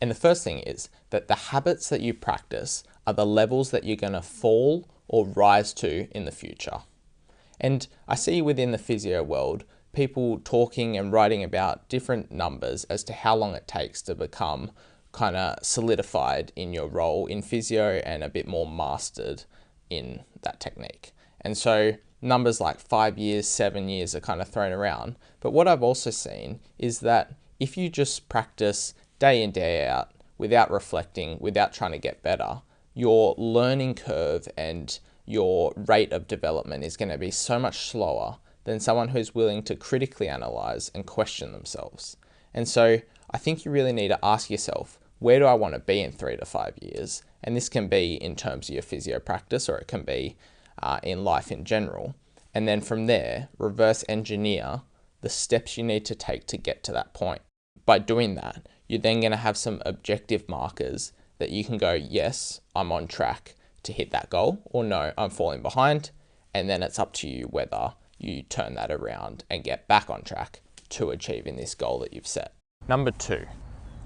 And the first thing is that the habits that you practice are the levels that you're going to fall or rise to in the future. And I see within the physio world, people talking and writing about different numbers as to how long it takes to become kind of solidified in your role in physio and a bit more mastered in that technique. And so numbers like 5 years, 7 years are kind of thrown around. But what I've also seen is that if you just practice day in, day out, without reflecting, without trying to get better, your learning curve and your rate of development is going to be so much slower than someone who's willing to critically analyze and question themselves. And so I think you really need to ask yourself, where do I want to be in 3 to 5 years? And this can be in terms of your physio practice, or it can be in life in general. And then from there, reverse engineer the steps you need to take to get to that point. By doing that, you're then going to have some objective markers that you can go, yes, I'm on track to hit that goal, or no, I'm falling behind. And then it's up to you whether you turn that around and get back on track to achieving this goal that you've set. Number 2,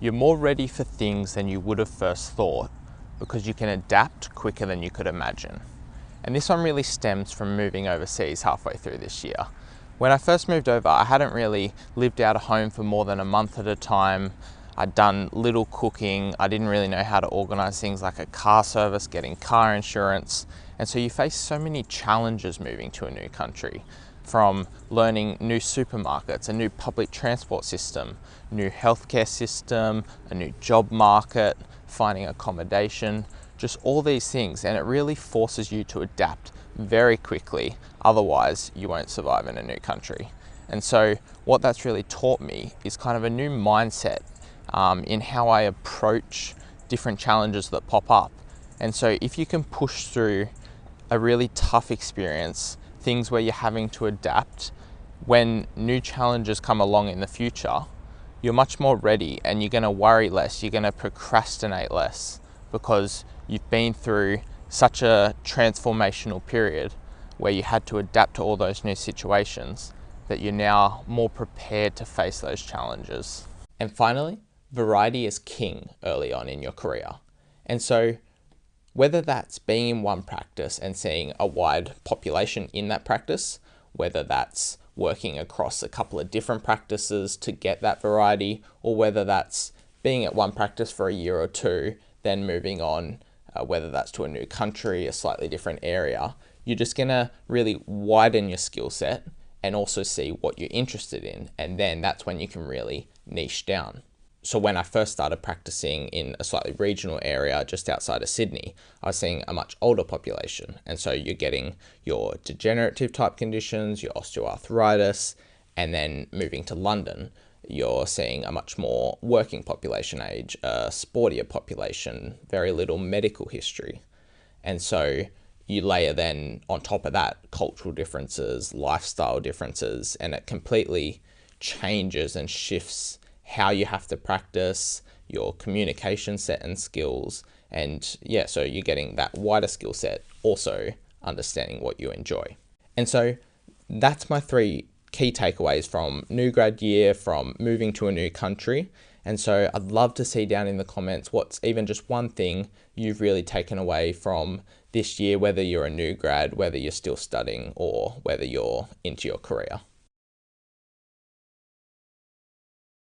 you're more ready for things than you would have first thought because you can adapt quicker than you could imagine. And this one really stems from moving overseas halfway through this year. When I first moved over, I hadn't really lived out of home for more than a month at a time. I'd done little cooking. I didn't really know how to organize things like a car service, getting car insurance. And so you face so many challenges moving to a new country, from learning new supermarkets, a new public transport system, new healthcare system, a new job market, finding accommodation, just all these things. And it really forces you to adapt very quickly. Otherwise, you won't survive in a new country. And so what that's really taught me is kind of a new mindset in how I approach different challenges that pop up. And so if you can push through a really tough experience, things where you're having to adapt, when new challenges come along in the future, you're much more ready and you're going to worry less, you're going to procrastinate less, because you've been through such a transformational period where you had to adapt to all those new situations that you're now more prepared to face those challenges. And finally, variety is king early on in your career. And so whether that's being in one practice and seeing a wide population in that practice, whether that's working across a couple of different practices to get that variety, or whether that's being at one practice for a year or two, then moving on, whether that's to a new country, a slightly different area, you're just going to really widen your skill set and also see what you're interested in. And then that's when you can really niche down. So when I first started practicing in a slightly regional area just outside of Sydney, I was seeing a much older population. And so you're getting your degenerative type conditions, your osteoarthritis, and then moving to London, you're seeing a much more working population age, a sportier population, very little medical history. And so you layer then on top of that cultural differences, lifestyle differences, and it completely changes and shifts how you have to practice, your communication set and skills. And yeah, so you're getting that wider skill set, also understanding what you enjoy. And so that's my 3 key takeaways from new grad year, from moving to a new country. And so I'd love to see down in the comments what's even just one thing you've really taken away from this year, whether you're a new grad, whether you're still studying, or whether you're into your career.